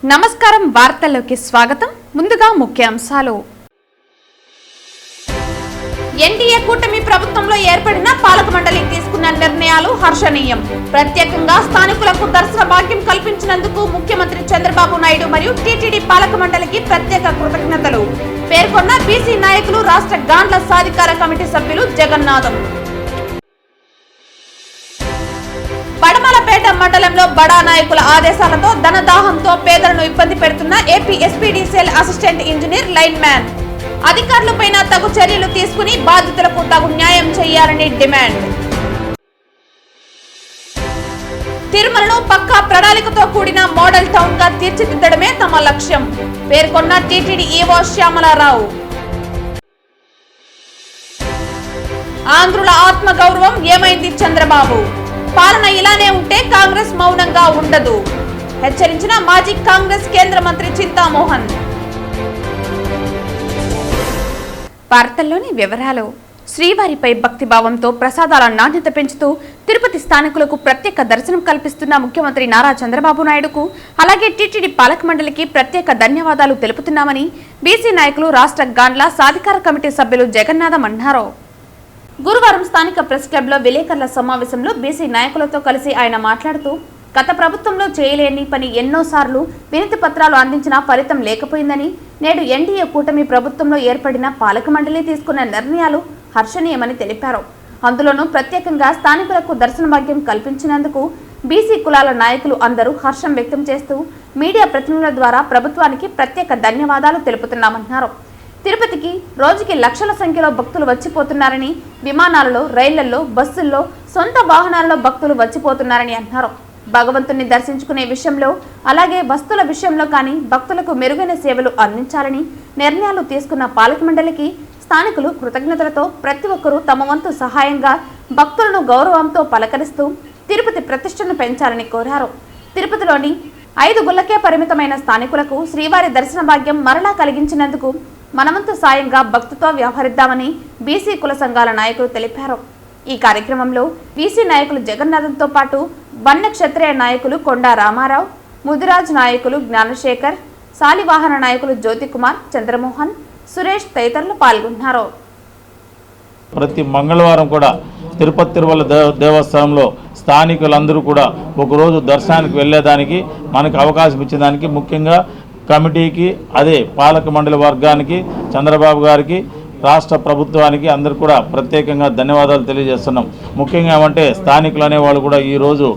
నమస్కారం వార్తల్లోకి స్వాగతం. ముందుగా ముఖ్యాంశాలు. ఎన్డీఏ కూటమి ప్రభుత్వంలో ఏర్పడిన పాలక మండలి తీసుకున్న నిర్ణయాలు హర్షణీయం. ప్రత్యేకంగా స్థానికులకు దర్శన భాగ్యం కల్పించినందుకు ముఖ్యమంత్రి చంద్రబాబు నాయుడు మరియు టీటీడీ పాలక మండలికి ప్రత్యేక కృతజ్ఞతలు పేర్కొన్న బీసీ నాయకులు, రాష్ట్ర గాండ్ల సాధికార కమిటీ సభ్యులు జగన్నాథం. పడమలపేట మండలంలో బడా నాయకుల ఆదేశాలతో ధనదాహంతో పేదలను ఇబ్బంది పెడుతున్న AP SPDCL assistant engineer line man అధికారులపైన తగు చర్యలు తీసుకుని బాధితులకు తగు న్యాయం చేయాలని డిమాండ్. తిరుమలను పక్కా ప్రణాళికతో కూడిన మోడల్ టౌన్ గా తీర్చిదిద్దడమే తమ లక్ష్యం పేర్కొన్న టీటీడీ ఈవో శ్యామలారావు. ఆంధ్రుల ఆత్మగౌరవం ఏమైంది చంద్రబాబు? పాలన ఇలానే ఉంటే కాంగ్రెస్ మౌనంగా ఉండదు హెచ్చరించిన మాజీ కాంగ్రెస్ కేంద్ర మంత్రి చింతామోహన్. వార్తల్లోని వివరాలు. శ్రీవారిపై భక్తిభావంతో ప్రసాదాల నాణ్యత పెంచుతూ తిరుపతి స్థానికులకు ప్రత్యేక దర్శనం కల్పిస్తున్న ముఖ్యమంత్రి నారా చంద్రబాబు నాయుడుకు, అలాగే టీటీడీ పాలక మండలికి ప్రత్యేక ధన్యవాదాలు తెలుపుతున్నామని బీసీ నాయకులు, రాష్ట్ర గాండ్ల సాధికార కమిటీ సభ్యులు జగన్నాథం అన్నారు. గురువారం స్థానిక ప్రెస్ క్లబ్ లో విలేకరుల సమావేశంలో బీసీ నాయకులతో కలిసి ఆయన మాట్లాడుతూ, గత ప్రభుత్వంలో చేయలేని పని ఎన్నోసార్లు వినతి పత్రాలు అందించినా ఫలితం లేకపోయిందని, నేడు ఎన్డీఏ కూటమి ప్రభుత్వంలో ఏర్పడిన పాలక మండలి తీసుకున్న నిర్ణయాలు హర్షణీయమని తెలిపారు. అందులోనూ ప్రత్యేకంగా స్థానికులకు దర్శన భాగ్యం కల్పించినందుకు బీసీ కులాల నాయకులు అందరూ హర్షం వ్యక్తం చేస్తూ మీడియా ప్రతినిధుల ద్వారా ప్రభుత్వానికి ప్రత్యేక ధన్యవాదాలు తెలుపుతున్నామన్నారు. తిరుపతికి రోజుకి లక్షల సంఖ్యలో భక్తులు వచ్చిపోతున్నారని, విమానాలలో, రైళ్లలో, బస్సుల్లో, సొంత వాహనాలలో భక్తులు వచ్చిపోతున్నారని అన్నారు. భగవంతుని దర్శించుకునే విషయంలో, అలాగే వస్తువుల విషయంలో కానీ భక్తులకు మెరుగైన సేవలు అందించాలని నిర్ణయాలు తీసుకున్న పాలక మండలికి స్థానికులు కృతజ్ఞతలతో ప్రతి ఒక్కరూ తమ వంతు సహాయంగా భక్తులను గౌరవంతో పలకరిస్తూ తిరుపతి ప్రతిష్టను పెంచాలని కోరారు. తిరుపతిలోని 5 గుళ్లకే పరిమితమైన స్థానికులకు శ్రీవారి దర్శన భాగ్యం మరలా కలిగించినందుకు మనవంతు సాయంగా భక్తితో వ్యవహరిద్దామని బీసీ కుల సంఘాల నాయకులు తెలిపారు. ఈ కార్యక్రమంలో బీసీ నాయకులు జగన్నాథంతో పాటు వన్య క్షత్రియ నాయకులు కొండా రామారావు, ముదిరాజ్ నాయకులు జ్ఞానశేఖర్, శాలివాహన నాయకులు జ్యోతికుమార్, చంద్రమోహన్, సురేష్ తదితరులు పాల్గొన్నారు. ప్రతి మంగళవారం కూడా తిరుమల దేవస్థానంలో స్థానికులందరూ కూడా ఒకరోజు దర్శనానికి వెళ్ళేదానికి మనకు అవకాశం ఇచ్చేదానికి ముఖ్యంగా కమిటీకి, అదే పాలక మండలి వర్గానికి, చంద్రబాబు గారికి, రాష్ట్ర ప్రభుత్వానికి అందరూ కూడా ప్రత్యేకంగా ధన్యవాదాలు తెలియజేస్తున్నాం. ముఖ్యంగా ఏమంటే స్థానికులు అనేవాళ్ళు కూడా ఈరోజు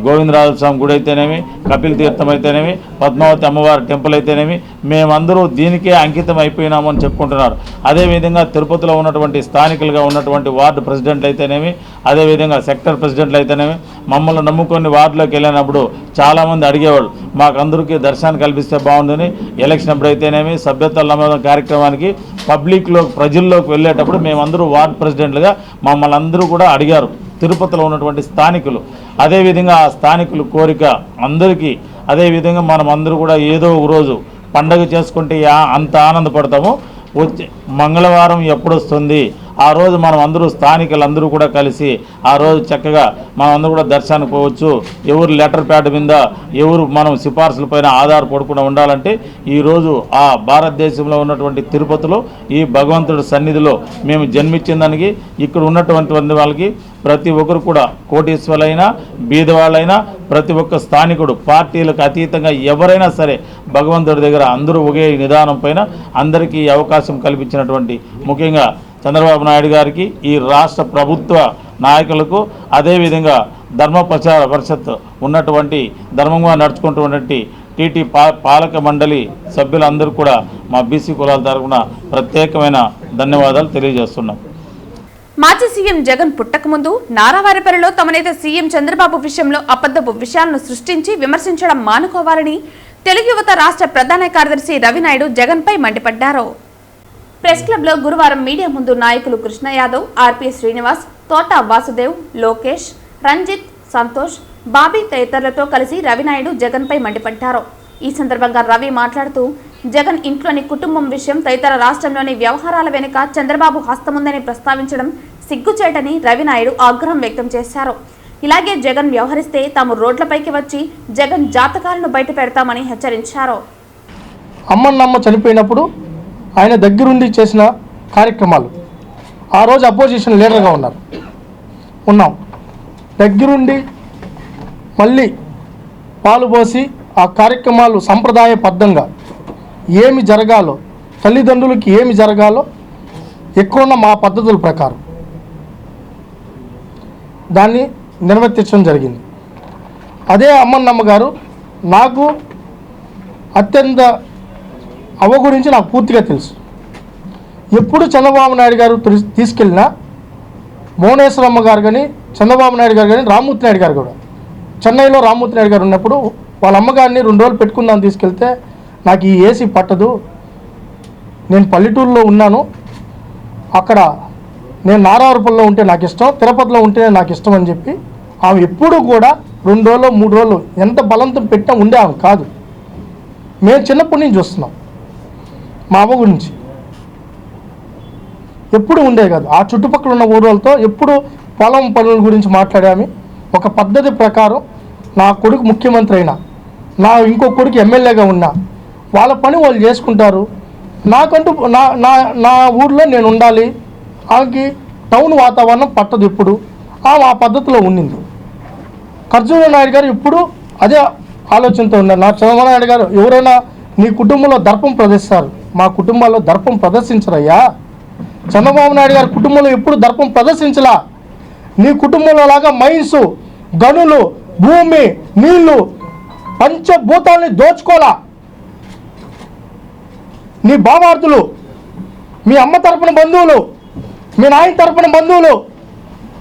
గోవిందరాజ స్వామి గుడి అయితేనేమి, కపిల తీర్థం అయితేనేమి, పద్మావతి అమ్మవారి టెంపుల్ అయితేనేమి, మేమందరూ దీనికే అంకితం అయిపోయినామని చెప్పుకుంటున్నారు. అదేవిధంగా తిరుపతిలో ఉన్నటువంటి స్థానికులుగా ఉన్నటువంటి వార్డు ప్రెసిడెంట్లు అయితేనేమి, అదేవిధంగా సెక్టర్ ప్రెసిడెంట్లు అయితేనేమి, మమ్మల్ని నమ్ముకొని వార్డులోకి వెళ్ళినప్పుడు చాలామంది అడిగేవాళ్ళు, మాకందరికీ దర్శనాన్ని కల్పిస్తే బాగుందని. ఎలక్షన్ అప్పుడు అయితేనేమి, సభ్యత్వాల నమోదు కార్యక్రమానికి పబ్లిక్లో ప్రజల్లోకి వెళ్ళేటప్పుడు మేమందరూ వార్డు ప్రెసిడెంట్లుగా మమ్మల్ని అందరూ కూడా అడిగారు తిరుపతిలో ఉన్నటువంటి స్థానికులు. అదేవిధంగా ఆ స్థానికుల కోరిక అందరికీ, అదేవిధంగా మనం అందరూ కూడా ఏదో ఒక రోజు పండగ చేసుకుంటే అంత ఆనందపడతాము. వచ్చే మంగళవారం ఎప్పుడు వస్తుంది ఆ రోజు మనం అందరూ స్థానికులందరూ కూడా కలిసి ఆ రోజు చక్కగా మనం అందరూ కూడా దర్శనానికి పోవచ్చు. ఎవరు లెటర్ ప్యాడ్ మీద, ఎవరు మనం సిఫార్సుల పైన ఆధారపడకుండా ఉండాలంటే ఈరోజు ఆ భారతదేశంలో ఉన్నటువంటి తిరుపతిలో ఈ భగవంతుడి సన్నిధిలో మేము జన్మించిన దానికి ఇక్కడ ఉన్నటువంటి వాళ్ళకి ప్రతి ఒక్కరు కూడా కోటీశ్వరులైనా, బీదవాళ్ళైనా, ప్రతి ఒక్క స్థానికుడు పార్టీలకు అతీతంగా ఎవరైనా సరే భగవంతుడి దగ్గర అందరూ ఒకే నిదానం పైన అందరికీ అవకాశం కల్పించినటువంటి ముఖ్యంగా చంద్రబాబు నాయుడు గారికి, ఈ రాష్ట్ర ప్రభుత్వ నాయకులకు, అదేవిధంగా ధర్మ ప్రచార పరిషత్ ఉన్నటువంటి ధర్మంగా నడుచుకుంటున్నటువంటి టీటీ పాలక మండలి సభ్యులందరూ కూడా మా బీసీ కులాల తరఫున ప్రత్యేకమైన ధన్యవాదాలు తెలియజేస్తున్నాం. మాజీ సీఎం జగన్ పుట్టక ముందు నారావారిపల్లిలో తమ నేత సీఎం చంద్రబాబు విషయంలో అబద్ధపు విషయాలను సృష్టించి విమర్శించడం మానుకోవాలని తెలుగు యువత రాష్ట్ర ప్రధాన కార్యదర్శి రవినాయుడు జగన్పై మండిపడ్డారు. ప్రెస్ క్లబ్ లో గురువారం మీడియా ముందు నాయకులు కృష్ణ యాదవ్, ఆర్పీ శ్రీనివాస్, తోట వాసుదేవ్, లోకేష్, రంజిత్, సంతోష్, బాబీ తదితరులతో కలిసి రవినాయుడు జగన్పై మండిపడ్డారు. ఈ సందర్భంగా రవి మాట్లాడుతూ, జగన్ ఇంట్లోని కుటుంబం విషయం తదితర రాష్ట్రంలోని వ్యవహారాల వెనుక చంద్రబాబు హస్తముందని ప్రస్తావించడం సిగ్గుచేటని రవినాయుడు ఆగ్రహం వ్యక్తం చేశారు. ఇలాగే జగన్ వ్యవహరిస్తే తాము రోడ్లపైకి వచ్చి జగన్ జాతకాలను బయట పెడతామని హెచ్చరించారు. అమ్మన్నమ్మ చనిపోయినప్పుడు ఆయన దగ్గరుండి చేసిన కార్యక్రమాలు, ఆ రోజు అపోజిషన్ లీడర్గా ఉన్నాం, దగ్గరుండి మళ్ళీ పాలుపోసి ఆ కార్యక్రమాలు సంప్రదాయబద్ధంగా ఏమి జరగాలో, తల్లిదండ్రులకి ఏమి జరగాలో ఎక్కువ మా పద్ధతుల ప్రకారం దాన్ని నిర్వర్తించడం జరిగింది. అదే అమ్మన్నమ్మ గారు నాకు అత్యంత గురించి నాకు పూర్తిగా తెలుసు. ఎప్పుడు చంద్రబాబు నాయుడు గారు తీసుకెళ్ళినా భువనేశ్వరమ్మ గారు కానీ, చంద్రబాబు నాయుడు గారు కానీ, రామ్మూర్తి నాయుడు గారు కూడా, చెన్నైలో రామ్మూర్తి నాయుడు గారు ఉన్నప్పుడు వాళ్ళ అమ్మగారిని 2 రోజులు పెట్టుకుందాం తీసుకెళ్తే, నాకు ఈ ఏసీ పట్టదు, నేను పల్లెటూరులో ఉన్నాను, అక్కడ నేను నారాయణపురంలో ఉంటే నాకు ఇష్టం, తిరుపతిలో ఉంటేనే నాకు ఇష్టం అని చెప్పి ఆమె ఎప్పుడూ కూడా 2 రోజులు 3 రోజులు ఎంత బలంతం పెట్టినా ఉండే ఆమె కాదు. మేము చిన్నప్పటి నుంచి చూస్తున్నాం. మా అవ్వ గురించి ఎప్పుడు ఉండే కాదు. ఆ చుట్టుపక్కల ఉన్న ఊళ్ళతో ఎప్పుడు పొలం పనుల గురించి మాట్లాడాము. ఒక పద్ధతి ప్రకారం నా కొడుకు ముఖ్యమంత్రి అయినా, నా ఇంకో కొడుకు ఎమ్మెల్యేగా ఉన్నా, వాళ్ళ పని వాళ్ళు చేసుకుంటారు. నాకంటూ నా ఊర్లో నేను ఉండాలి. ఆమెకి టౌన్ వాతావరణం పట్టదు. ఇప్పుడు ఆమె ఆ పద్ధతిలో ఉండింది. ఖర్జూర నాయుడు గారు ఇప్పుడు అదే ఆలోచనతో ఉన్నారు. నా చంద్రబాబు నాయుడు గారు ఎవరైనా నీ కుటుంబంలో దర్పం ప్రదర్శిస్తారు, మా కుటుంబాల్లో దర్పం ప్రదర్శించరయ్యా. చంద్రబాబు నాయుడు గారి కుటుంబంలో ఎప్పుడు దర్పం ప్రదర్శించలా. నీ కుటుంబంలో లాగా మైన్స్, గనులు, భూమి, నీళ్లు, పంచభూతాలని దోచుకోలా. నీ బావార్దులు, మీ అమ్మ తరపున బంధువులు, మీ నాయన తరపున బంధువులు,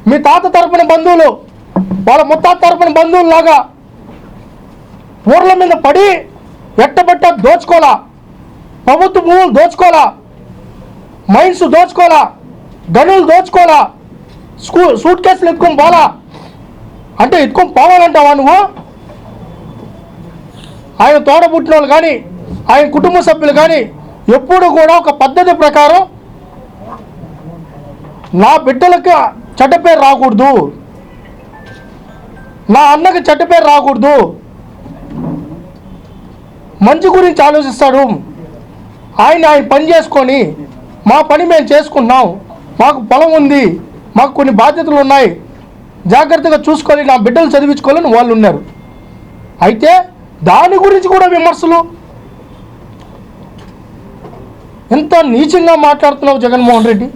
మీ తాత తరపున బంధువులు, వాళ్ళ ముత్తాత తరపున బంధువుల్లాగా ఊర్ల మీద పడి ఎట్టబట్ట దోచుకోలా. ప్రభుత్వ భూములు దోచుకోలా, మైన్స్ దోచుకోలా, గనులు దోచుకోలా, సూట్ కేసులు ఎత్తుకొని పోలా. అంటే ఎత్తుకొని పోవాలంటావా నువ్వు? ఆయన తోడబుట్టిన వాళ్ళు కానీ, ఆయన కుటుంబ సభ్యులు కానీ ఎప్పుడు కూడా ఒక పద్ధతి ప్రకారం నా బిడ్డలకు చెడ్డ పేరు రాకూడదు, నా అన్నకి చెడ్డ పేరు రాకూడదు, మంచి గురించి ఆలోచిస్తాడు. ఆయన పని చేసుకొని మా పని మేము చేసుకున్నాం, మాకు పొలం ఉంది, మాకు కొన్ని బాధ్యతలు ఉన్నాయి, జాగ్రత్తగా చూసుకొని నా బిడ్డలు చదివించుకోవాలని వాళ్ళు ఉన్నారు. అయితే దాని గురించి కూడా విమర్శలు. ఎంత నీచంగా మాట్లాడుతున్నావు జగన్మోహన్ రెడ్డి.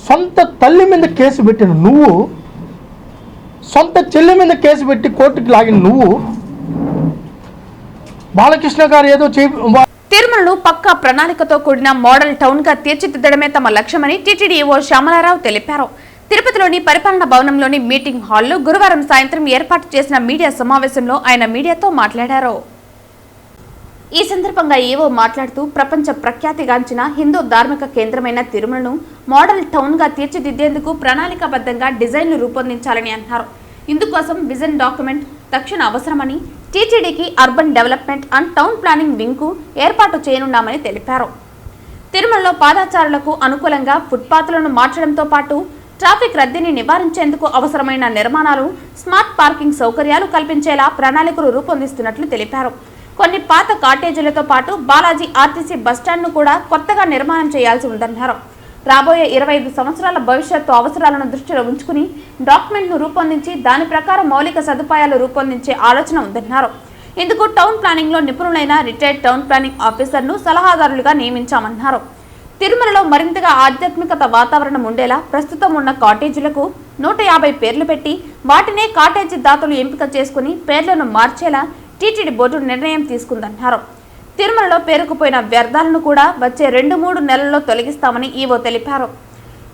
సొంత తల్లి మీద కేసు పెట్టిన నువ్వు, సొంత చెల్లి మీద కేసు పెట్టి కోర్టుకి లాగిన నువ్వు, బాలకృష్ణ గారు ఏదో తిరుమలను పక్కా ప్రణాళికతో కూడిన మోడల్ టౌన్ గా తీర్చిదిద్దడమే తమ లక్ష్యమని టీటీడీఓ శ్యామలారావు తెలిపారు. తిరుపతిలోని పరిపాలనా భవనంలోని మీటింగ్ హాల్లో గురువారం సాయంత్రం ఏర్పాటు చేసిన మీడియా సమావేశంలో ఆయన మీడియాతో మాట్లాడారు. ఈ సందర్భంగా ఈవో మాట్లాడుతూ ప్రపంచ ప్రఖ్యాతిగాంచిన హిందూ ధార్మిక కేంద్రమైన తిరుమలను మోడల్ టౌన్ గా తీర్చిదిద్దేందుకు ప్రణాళికాబద్ధంగా డిజైన్లు రూపొందించాలని అన్నారు. ఇందుకోసం విజన్ డాక్యుమెంట్ తక్షణ అవసరమని, టీటీడీకి urban development and town planning wing కు ఏర్పాటు చేయనున్నామని తెలిపారు. తిరుమలలో పాదచారులకు అనుకూలంగా ఫుట్పాత్లను మార్చడంతో పాటు ట్రాఫిక్ రద్దీని నివారించేందుకు అవసరమైన నిర్మాణాలు, స్మార్ట్ పార్కింగ్ సౌకర్యాలు కల్పించేలా ప్రణాళికలు రూపొందిస్తున్నట్లు తెలిపారు. కొన్ని పాత కాటేజీలతో పాటు బాలాజీ ఆర్టీసీ బస్టాండ్ను కూడా కొత్తగా నిర్మాణం చేయాల్సి ఉందన్నారు. రాబోయే 25 సంవత్సరాల భవిష్యత్తు అవసరాలను దృష్టిలో ఉంచుకుని డాక్యుమెంట్ను రూపొందించి దాని ప్రకారం మౌలిక సదుపాయాలు రూపొందించే ఆలోచన ఉందన్నారు. ఇందుకు టౌన్ ప్లానింగ్లో నిపుణులైన రిటైర్డ్ టౌన్ ప్లానింగ్ ఆఫీసర్ను సలహాదారులుగా నియమించామన్నారు. తిరుమలలో మరింతగా ఆధ్యాత్మికత వాతావరణం ఉండేలా ప్రస్తుతం ఉన్న కాటేజీలకు 150 పేర్లు పెట్టి వాటినే కాటేజీ దాతలు ఎంపిక చేసుకుని పేర్లను మార్చేలా టీటీడీ బోర్డు నిర్ణయం తీసుకుందన్నారు. తిరుమలలో పేరుకుపోయిన వ్యర్థాలను కూడా వచ్చే 2-3 నెలల్లో తొలగిస్తామని ఈవో తెలిపారు.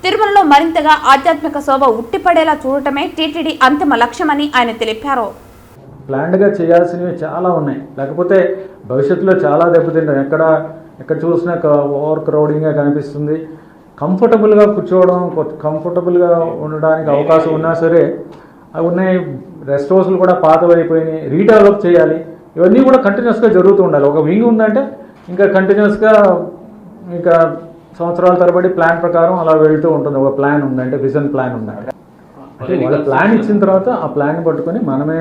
తిరుమలలో మరింతగా ఆధ్యాత్మిక శోభ ఉట్టిపడేలా చూడటమే టీటీడీ అంతిమ లక్ష్యమని ఆయన తెలిపారు. ప్లాన్డ్గా చేయాల్సినవి చాలా ఉన్నాయి, లేకపోతే భవిష్యత్తులో చాలా దెబ్బతింటాం. ఎక్కడ చూసినా ఓవర్ క్రౌడింగ్గా కనిపిస్తుంది. కంఫర్టబుల్గా కూర్చోవడం, కంఫర్టబుల్గా ఉండడానికి అవకాశం ఉన్నా సరే అవి ఉన్నాయి. రెస్ట్ హౌస్లు కూడా పాతవైపోయినాయి, రీడెవలప్ చేయాలి. ఇవన్నీ కూడా కంటిన్యూస్గా జరుగుతూ ఉండాలి. ఒక వింగ్ ఉందంటే ఇంకా కంటిన్యూస్గా ఇంకా సంవత్సరాల తరబడి ప్లాన్ ప్రకారం అలా వెళ్తూ ఉంటుంది. ఒక ప్లాన్ ఉంది అంటే విజన్ ప్లాన్ ఉంది అంటే వాళ్ళ ప్లాన్ ఇచ్చిన తర్వాత ఆ ప్లాన్ పట్టుకొని మనమే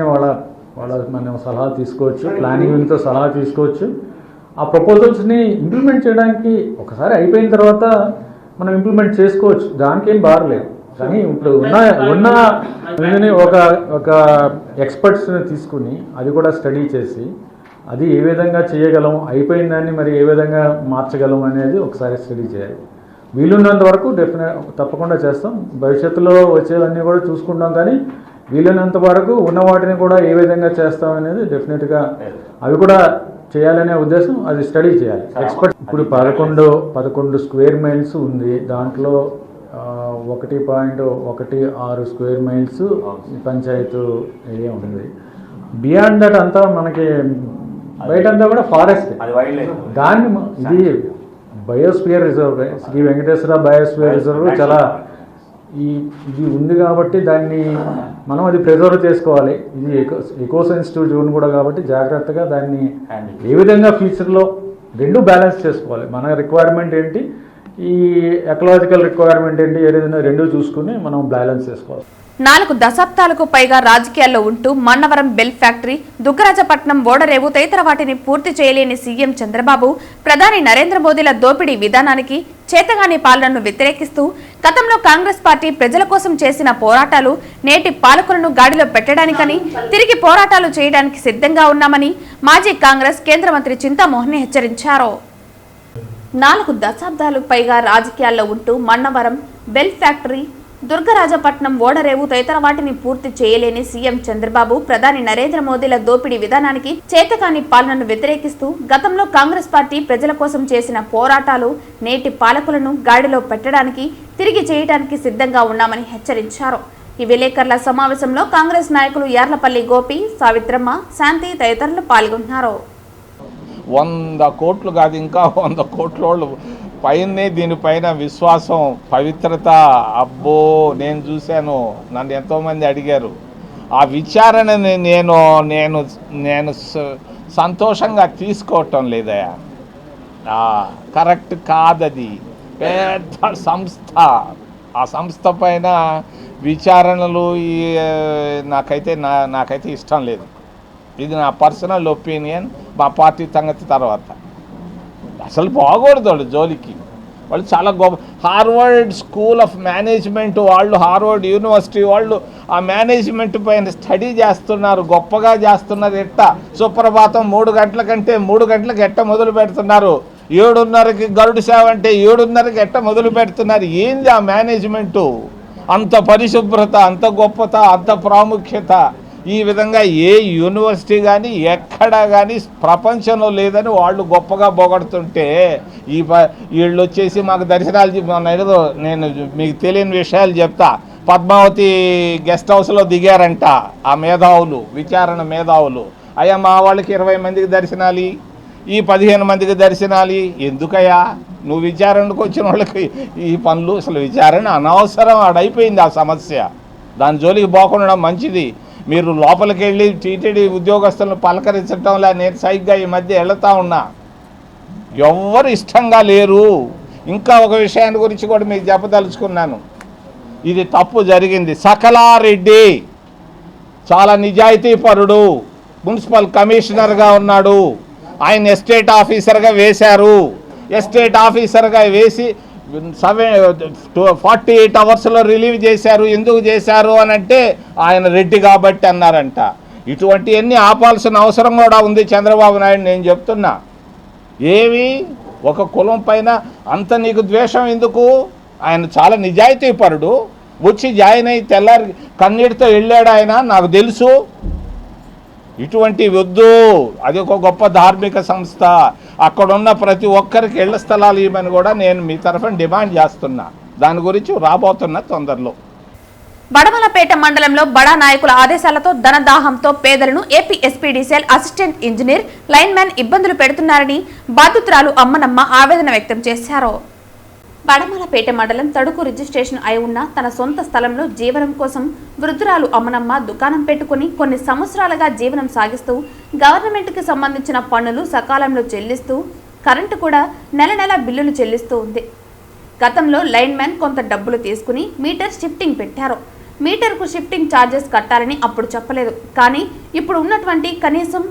మనం సలహా తీసుకోవచ్చు, ప్లానింగ్ వింగ్తో సలహా తీసుకోవచ్చు. ఆ ప్రపోజల్స్ని ఇంప్లిమెంట్ చేయడానికి ఒకసారి అయిపోయిన తర్వాత మనం ఇంప్లిమెంట్ చేసుకోవచ్చు, దానికేం బారలేదు. కానీ ఇప్పుడు ఉన్న ఒక ఎక్స్పర్ట్స్ని తీసుకుని అది కూడా స్టడీ చేసి అది ఏ విధంగా చేయగలం, అయిపోయిన దాన్ని మరి ఏ విధంగా మార్చగలం అనేది ఒకసారి స్టడీ చేయాలి. వీలున్నంత వరకు తప్పకుండా చేస్తాం. భవిష్యత్తులో వచ్చేవన్నీ కూడా చూసుకుంటాం, కానీ వీలైనంత వరకు ఉన్న వాటిని కూడా ఏ విధంగా చేస్తాం అనేది డెఫినెట్గా అవి కూడా చేయాలనే ఉద్దేశం, అది స్టడీ చేయాలి. ఎక్స్పర్ట్ ఇప్పుడు 11 స్క్వేర్ మైల్స్ ఉంది, దాంట్లో 1.16 స్క్వేర్ మైల్స్ పంచాయతీ ఏరియా ఉంది. బియాండ్ దట్ అంతా మనకి బయట అంతా కూడా ఫారెస్ట్. దాన్ని ఇది biosphere reserve, Shri Venkateswara biosphere reserve చాలా ఇది ఉంది కాబట్టి దాన్ని మనం అది ప్రిజర్వ్ చేసుకోవాలి. ఇది ఎకో సెన్సిటివ్ జోన్ కూడా కాబట్టి జాగ్రత్తగా దాన్ని ఏ విధంగా ఫ్యూచర్లో రెండు బ్యాలెన్స్ చేసుకోవాలి. మన రిక్వైర్మెంట్ ఏంటి, ఈ ఎకలాజికల్ రిక్వైర్మెంట్ ఏంటి, ఏదైనా రెండు చూసుకుని మనం బ్యాలెన్స్ చేసుకోవాలి. 4 దశాబ్దాలకు పైగా రాజకీయాల్లో ఉంటూ మన్నవరం బెల్ ఫ్యాక్టరీ, దుగ్గరాజపట్నం, ఓడరేవు తదితర వాటిని పూర్తి చేయలేని సీఎం చంద్రబాబు ప్రధాని నరేంద్ర మోదీల దోపిడీ విధానానికి, చేతగాని పాలనను వ్యతిరేకిస్తూ గతంలో కాంగ్రెస్ పార్టీ ప్రజల కోసం చేసిన పోరాటాలు నేటి పాలకులను గాడిలో పెట్టడానికని, తిరిగి పోరాటాలు చేయడానికి సిద్ధంగా ఉన్నామని మాజీ కాంగ్రెస్ కేంద్ర మంత్రి చింతామోహన్ హెచ్చరించారు. 4 దశాబ్దాలకు పైగా రాజకీయాల్లో ఉంటూ మన్నవరం బెల్ ఫ్యాక్టరీ, దుర్గరాజపట్నం, ఓడరేవు తదితర వాటిని పూర్తి చేయలేని సీఎం చంద్రబాబు ప్రధాని నరేంద్ర మోదీల దోపిడీ విధానానికి, చేతకాని పాలనను వ్యతిరేకిస్తూ గతంలో కాంగ్రెస్ పార్టీ ప్రజల కోసం చేసిన పోరాటాలు నేటి పాలకులను గాడిలో పెట్టడానికి, తిరిగి చేయడానికి సిద్ధంగా ఉన్నామని హెచ్చరించారు. ఈ విలేకరుల సమావేశంలో కాంగ్రెస్ నాయకులు యార్లపల్లి గోపి, సావిత్రమ్మ, శాంతి తదితరులు పాల్గొన్నారు. 100 కోట్లు కాదు, ఇంకా 100 కోట్ల వాళ్ళు పైనే దీనిపైన విశ్వాసం, పవిత్రత. అబ్బో, నేను చూశాను, నన్ను ఎంతోమంది అడిగారు. ఆ విచారణని నేను సంతోషంగా తీసుకోవటం లేదయా, కరెక్ట్ కాదది. పెద్ద సంస్థ, ఆ సంస్థ పైన విచారణలు నాకైతే ఇష్టం లేదు. ఇది నా పర్సనల్ ఒపీనియన్. మా పార్టీ సంగతి తర్వాత అసలు బాగూడదు వాళ్ళు జోలికి. వాళ్ళు చాలా గొప్ప హార్వర్డ్ స్కూల్ ఆఫ్ మేనేజ్మెంట్ వాళ్ళు, హార్వర్డ్ యూనివర్సిటీ వాళ్ళు ఆ మేనేజ్మెంట్ పైన స్టడీ చేస్తున్నారు, గొప్పగా చేస్తున్నారు. ఎట్టా సుప్రభాతం 3 గంటల కంటే 3 గంటలకు ఎట్ట మొదలు పెడుతున్నారు, 7:30కి గరుడు సేవ అంటే 7:30కి ఎట్ట మొదలు పెడుతున్నారు. ఏంది ఆ మేనేజ్మెంటు? అంత పరిశుభ్రత, అంత గొప్పత, అంత ప్రాముఖ్యత ఈ విధంగా ఏ యూనివర్సిటీ కానీ ఎక్కడా కానీ ప్రపంచంలో లేదని వాళ్ళు గొప్పగా పొగడుతుంటే వీళ్ళు వచ్చేసి మాకు దర్శనాలు నేను మీకు తెలియని విషయాలు చెప్తా. పద్మావతి గెస్ట్ హౌస్లో దిగారంట ఆ మేధావులు, విచారణ మేధావులు. అయ్యా మా వాళ్ళకి 20 మందికి దర్శనాలి, ఈ 15 మందికి దర్శనాలి. ఎందుకయ్యా నువ్వు విచారణకు వచ్చిన వాళ్ళకి ఈ పనులు? అసలు విచారణ అనవసరం, ఆడైపోయింది ఆ సమస్య. దాని జోలికి పోకుండా మంచిది. మీరు లోపలికి వెళ్ళి టీటీడీ ఉద్యోగస్తులను పలకరించడంలా నేను సైగ్గా ఈ మధ్య వెళుతూ ఉన్నా, ఎవ్వరు ఇష్టంగా లేరు. ఇంకా ఒక విషయాన్ని గురించి కూడా మీకు చెప్పదలుచుకున్నాను. ఇది తప్పు జరిగింది. సకలారెడ్డి చాలా నిజాయితీపరుడు, మున్సిపల్ కమిషనర్గా ఉన్నాడు. ఆయన ఎస్టేట్ ఆఫీసర్గా వేశారు. ఎస్టేట్ ఆఫీసర్గా వేసి 48 అవర్స్లో రిలీవ్ చేశారు. ఎందుకు చేశారు అని అంటే ఆయన రెడ్డి కాబట్టి అన్నారంట. ఇటువంటివన్నీ ఆపాల్సిన అవసరం కూడా ఉంది చంద్రబాబు నాయుడు. నేను చెప్తున్నా, ఏవి ఒక కులం పైన అంత నీకు ద్వేషం ఎందుకు? ఆయన చాలా నిజాయితీపరుడు. వచ్చి జాయిన్ అయ్యి తెల్లారి కన్నీటితో వెళ్ళాడు ఆయన, నాకు తెలుసు. ఇటువంటి వద్దు. అది ఒక గొప్ప ధార్మిక సంస్థ. అక్కడున్న ప్రతి ఒక్కరికి ఇళ్ల స్థలాలు ఇవ్వమని కూడా నేను మీ తరఫున డిమాండ్ చేస్తున్నా. దాని గురించి రాబోతున్న తొందరలో. బడమలపేట మండలంలో బడా నాయకుల ఆదేశాలతో ధనదాహంతో పేదలను AP SPDCL assistant engineer, linemen ఇబ్బందులు పెడుతున్నారని బాధితురాలు అమ్మనమ్మ ఆవేదన వ్యక్తం చేశారు. బడమలపేట మండలం తడుకు రిజిస్ట్రేషన్ అయి ఉన్న తన సొంత స్థలంలో జీవనం కోసం వృద్ధురాలు అమ్మనమ్మ దుకాణం పెట్టుకుని కొన్ని సంవత్సరాలుగా జీవనం సాగిస్తూ గవర్నమెంట్కి సంబంధించిన పన్నులు సకాలంలో చెల్లిస్తూ కరెంటు కూడా నెల నెల బిల్లులు చెల్లిస్తూ ఉంది. గతంలో లైన్ మ్యాన్ కొంత డబ్బులు తీసుకుని మీటర్ షిఫ్టింగ్ పెట్టారు. మీటర్కు షిఫ్టింగ్ ఛార్జెస్ కట్టాలని అప్పుడు చెప్పలేదు. కానీ ఇప్పుడు ఉన్నటువంటి కనీసం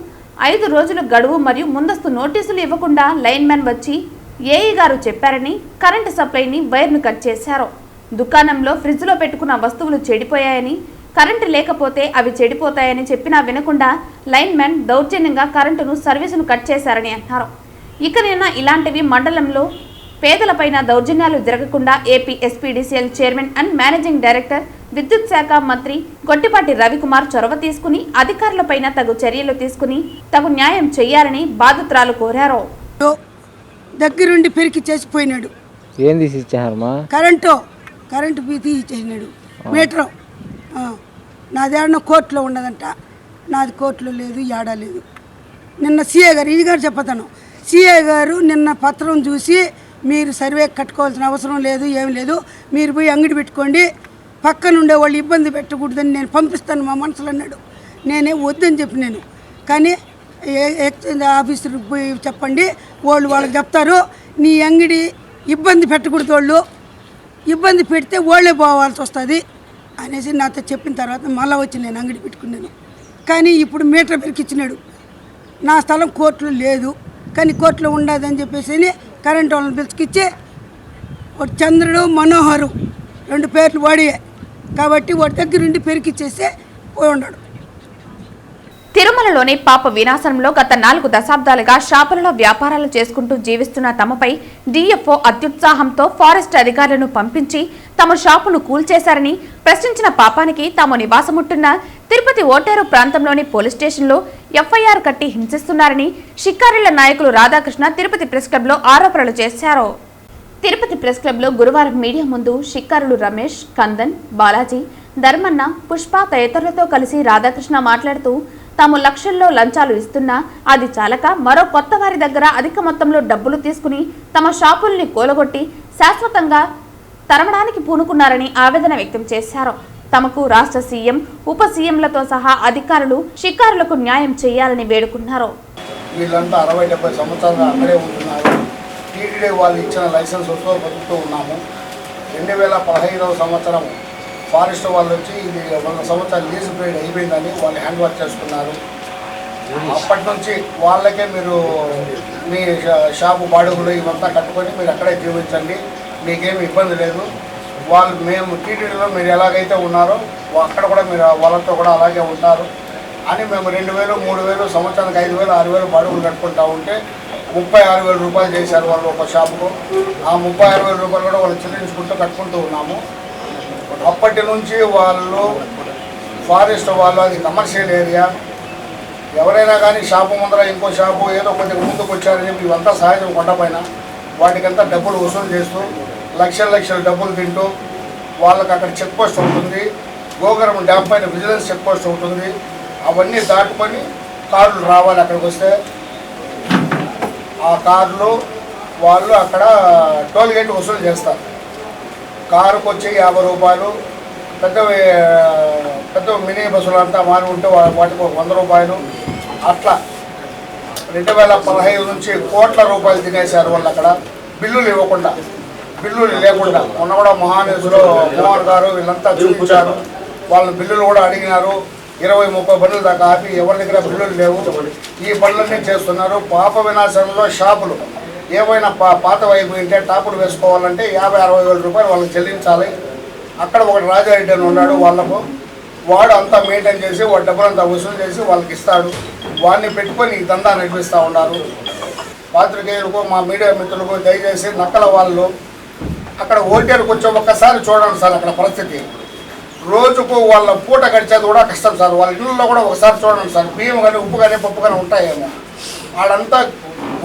5 రోజుల గడువు మరియు ముందస్తు నోటీసులు ఇవ్వకుండా లైన్ మ్యాన్ వచ్చి ఏఈ గారు చెప్పారని కరెంటు సప్లైని వైర్ను కట్ చేశారు. దుకాణంలో ఫ్రిడ్జ్లో పెట్టుకున్న వస్తువులు చెడిపోయాయని, కరెంటు లేకపోతే అవి చెడిపోతాయని చెప్పినా వినకుండా లైన్ మ్యాన్ దౌర్జన్యంగా కరెంటును సర్వీసును కట్ చేశారని అన్నారు. ఇకనైనా ఇలాంటివి మండలంలో పేదలపైన దౌర్జన్యాలు జరగకుండా AP SPDCL chairman and managing director విద్యుత్ శాఖ మంత్రి గొట్టిపాటి రవికుమార్ చొరవ తీసుకుని అధికారులపైన తగు చర్యలు తీసుకుని తగు న్యాయం చేయాలని బాధితురాలు కోరారు. దగ్గరుండి పెరికి చేసిపోయినాడు. ఏం తీసి ఇచ్చారమ్మా? కరెంటు తీసి ఇచ్చేసినాడు. మీటరు నాదేడన్నా కోర్టులో ఉండదంట, నాది కోర్టులో లేదు, ఏడా లేదు. నిన్న సిఐ గారు ఇది గారు చెప్పతాను, సిఐ గారు నిన్న పత్రం చూసి మీరు సర్వే కట్టుకోవాల్సిన అవసరం లేదు, ఏం లేదు, మీరు పోయి అంగడి పెట్టుకోండి, పక్కన ఉండే వాళ్ళు ఇబ్బంది పెట్టకూడదని నేను పంపిస్తాను మా మనసులో అన్నాడు. నేనే వద్దని చెప్పినాను. కానీ ఎక్స్చేంజ్ ఆఫీసర్కి పోయి చెప్పండి, వాళ్ళకి చెప్తారు, నీ అంగడి ఇబ్బంది పెట్టకూడదు, వాళ్ళు ఇబ్బంది పెడితే వాళ్ళే పోవాల్సి వస్తుంది అనేసి నాతో చెప్పిన తర్వాత మళ్ళీ వచ్చి నేను అంగడి పెట్టుకున్నాను. కానీ ఇప్పుడు మీటర్ పెరికిచ్చినాడు. నా స్థలం కోర్టులో లేదు, కానీ కోర్టులో ఉండదని చెప్పేసి కరెంట్ వాళ్ళని పిలుచుకిచ్చి వాడు చంద్రుడు మనోహరు 2 పేర్లు వాడియే కాబట్టి వాడి దగ్గరుండి పెరికిచ్చేసి పోయి ఉన్నాడు. తిరుమలలోని పాప వినాశనంలో గత 4 దశాబ్దాలుగా షాపులలో వ్యాపారాలు చేసుకుంటూ జీవిస్తున్న తమపై డిఎఫ్ఓ అత్యుత్సాహంతో ఫారెస్ట్ అధికారులను పంపించి తమ షాపును కూల్చేశారని ప్రశ్నించిన పాపానికి తాము నివాసముంటున్న తిరుపతి ఓటేరు ప్రాంతంలోని పోలీస్ స్టేషన్లో ఎఫ్ఐఆర్ కట్టి హింసిస్తున్నారని షిక్కారిళ్ల నాయకులు రాధాకృష్ణ తిరుపతి ప్రెస్ క్లబ్లో ఆరోపణలు చేశారు. తిరుపతి ప్రెస్ క్లబ్లో గురువారం మీడియా ముందు షిక్కారులు రమేష్, కందన్, బాలాజీ, ధర్మన్న, పుష్ప తదితరులతో కలిసి రాధాకృష్ణ మాట్లాడుతూ తాము లక్షల్లో లంచాలు ఇస్తున్నా అది చాలక మరో కొత్త వారి దగ్గర అధిక మొత్తంలో డబ్బులు తీసుకుని తమ షాపుల్ని కూలగొట్టి శాశ్వతంగా తరమడానికి పూనుకున్నారని ఆవేదన వ్యక్తం చేశారు. తమకు రాష్ట్ర సీఎం, ఉప సీఎంలతో సహా అధికారులు షికారులకు న్యాయం చేయాలని వేడుకున్నారు. వీళ్ళంతా 60-70 సంవత్సరాలుగా అక్కడే ఉంటున్నారు. టీటీడీ వాళ్ళు ఇచ్చిన లైసెన్స్ వస్తూ బతుకుతూ ఉన్నాము. 2015వ సంవత్సరం ఫారెస్ట్ వాళ్ళు వచ్చి ఇది 100 సంవత్సరాలు లీజ్ పీరియడ్ అయిపోయిందని వాళ్ళు హ్యాండ్ ఓవర్ చేసుకున్నారు. అప్పటి నుంచి వాళ్ళకే మీరు మీ షాపు బాడుగులు ఇవంతా కట్టుకొని మీరు అక్కడే జీవించండి, మీకేమి ఇబ్బంది లేదు. వాళ్ళు మేము టీటీడీలో మీరు ఎలాగైతే ఉన్నారో అక్కడ కూడా మీరు వాళ్ళతో కూడా అలాగే ఉంటారు అని మేము 2000, 3000, సంవత్సరానికి 5000, 6000 బాడుగులు కట్టుకుంటా ఉంటే 36,000 రూపాయలు చేశారు వాళ్ళు ఒక షాపుకు. ఆ 36,000 రూపాయలు కూడా వాళ్ళు చెల్లించుకుంటూ కట్టుకుంటూ ఉన్నాము. అప్పటి నుంచి వాళ్ళు ఫారెస్ట్ వాళ్ళు, అది కమర్షియల్ ఏరియా, ఎవరైనా కానీ షాపు ముందర ఇంకో షాపు ఏదో కొద్దిగా ముందుకు వచ్చారని చెప్పి ఇవంతా సహజం కొండపైన వాటికంతా డబ్బులు వసూలు చేస్తూ లక్షల డబ్బులు తింటూ వాళ్ళకి అక్కడ చెక్ పోస్ట్ ఉంటుంది, గోగరం డ్యామ్ పైన విజిలెన్స్ చెక్ పోస్ట్ ఉంటుంది. అవన్నీ దాటుకొని కార్లు రావాలి. అక్కడికి వస్తే ఆ కార్లు వాళ్ళు అక్కడ టోల్ గేట్ వసూలు చేస్తారు. కారుకు వచ్చి 50 రూపాయలు, పెద్ద మినీ బస్సులు అంతా మారి ఉంటే వాటికి 100 రూపాయలు. అట్లా 2015 నుంచి కోట్ల రూపాయలు తినేశారు వాళ్ళు అక్కడ బిల్లులు ఇవ్వకుండా, బిల్లులు లేకుండా. మొన్న కూడా మహానేసులో మోహన్ గారు వీళ్ళంతా చూపించారు, వాళ్ళ బిల్లులు కూడా అడిగినారు. 20-30 బండ్లు దాకా ఆపి ఎవరి దగ్గర బిల్లులు లేవు, ఈ బండ్లన్నీ చేస్తున్నారు. పాప వినాశనంలో షాపులు ఏమైనా పాత వైపు ఉంటే టాపులు వేసుకోవాలంటే 50-60 వేల రూపాయలు వాళ్ళకి చెల్లించాలి. అక్కడ ఒకటి రాజారెడ్డి అని ఉన్నాడు, వాళ్ళకు వాడు అంతా మెయింటైన్ చేసి వాడు డబ్బులంతా వసూలు చేసి వాళ్ళకి ఇస్తాడు. వాడిని పెట్టుకొని ఈ దందా నడిపిస్తూ ఉన్నారు. పాత్రికేయులకు, మా మీడియా మిత్రులకు దయచేసి నక్కల వాళ్ళు అక్కడ ఓటేరుకు వచ్చి ఒక్కసారి చూడండి సార్. అక్కడ పరిస్థితి రోజుకు వాళ్ళ పూట గడిచేది కూడా కష్టం సార్. వాళ్ళ ఇళ్ళల్లో కూడా ఒకసారి చూడండి సార్. బియ్యం కానీ, ఉప్పు కానీ, పప్పు కానీ ఉంటాయేమో. వాళ్ళంతా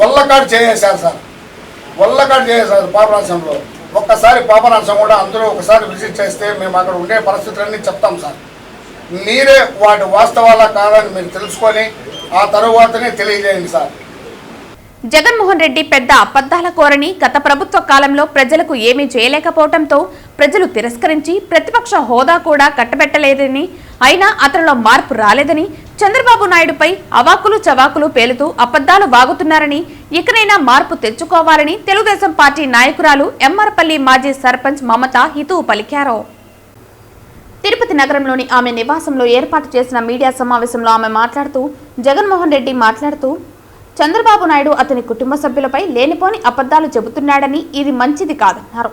వల్లకాడు చేసేసారు సార్, వల్లకాడు చేసేసారు పాపనాశంలో. ఒక్కసారి పాపనాశం కూడా అందరూ ఒకసారి విజిట్ చేస్తే మేము అక్కడ ఉండే పరిస్థితులన్నీ చెప్తాం సార్. మీరే వాటి వాస్తవాలా కాదని మీరు తెలుసుకొని ఆ తరువాతనే తెలియజేయండి సార్. జగన్మోహన్ రెడ్డి పెద్ద అబద్ధాల కోరని గత ప్రభుత్వ కాలంలో ప్రజలకు ఏమీ చేయలేకపోవడంతో ప్రజలు తిరస్కరించి ప్రతిపక్ష హోదా కూడా కట్టబెట్టలేదని, అయినా అతనిలో మార్పు రాలేదని చంద్రబాబు నాయుడుపై అవాకులు చవాకులు పేలుతూ అబద్ధాలు వాగుతున్నారని, ఇకనైనా మార్పు తెచ్చుకోవాలని తెలుగుదేశం పార్టీ నాయకురాలు ఎమ్మరపల్లి మాజీ సర్పంచ్ మమత హితవు పలికారు. తిరుపతి నగరంలోని ఆమె నివాసంలో ఏర్పాటు చేసిన మీడియా సమావేశంలో ఆమె మాట్లాడుతూ, జగన్మోహన్ రెడ్డి మాట్లాడుతూ చంద్రబాబు నాయుడు అతని కుటుంబ సభ్యులపై లేనిపోని అబద్ధాలు చెబుతున్నాడని, ఇది మంచిది కాదన్నారు.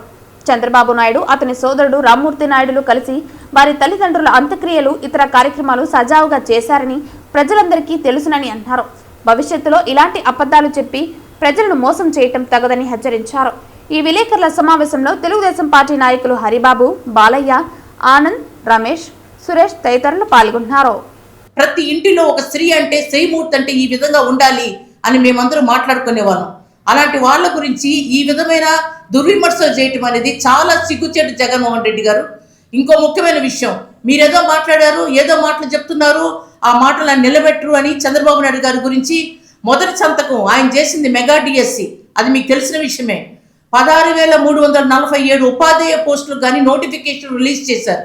చంద్రబాబు నాయుడు అతని సోదరుడు రామ్మూర్తి నాయుడులు కలిసి వారి తల్లిదండ్రుల అంత్యక్రియలు, ఇతర కార్యక్రమాలు సజావుగా చేశారని ప్రజలందరికీ తెలుసునని అన్నారు. భవిష్యత్తులో ఇలాంటి అబద్ధాలు చెప్పి ప్రజలను మోసం చేయటం తగదని హెచ్చరించారు. ఈ విలేకరుల సమావేశంలో తెలుగుదేశం పార్టీ నాయకులు హరిబాబు, బాలయ్య, ఆనంద్, రమేష్, సురేష్ తదితరులు పాల్గొన్నారు. ప్రతి ఇంటిలో ఒక స్త్రీ అంటే, శ్రీమూర్తి అంటే ఈ విధంగా ఉండాలి అని మేమందరం మాట్లాడుకునేవాళ్ళం. అలాంటి వాళ్ళ గురించి ఈ విధమైన దుర్విమర్శలు చేయటం అనేది చాలా సిగ్గుచేటు జగన్మోహన్ రెడ్డి గారు. ఇంకో ముఖ్యమైన విషయం, మీరేదో మాట్లాడారు, ఏదో మాటలు చెప్తున్నారు, ఆ మాటలు నిలబెట్టరు అని చంద్రబాబు నాయుడు గారి గురించి మొదటి సంతకం ఆయన చేసింది మెగా డిఎస్సి, అది మీకు తెలిసిన విషయమే. 16,347 ఉపాధ్యాయ పోస్టులు కానీ నోటిఫికేషన్ రిలీజ్ చేశారు.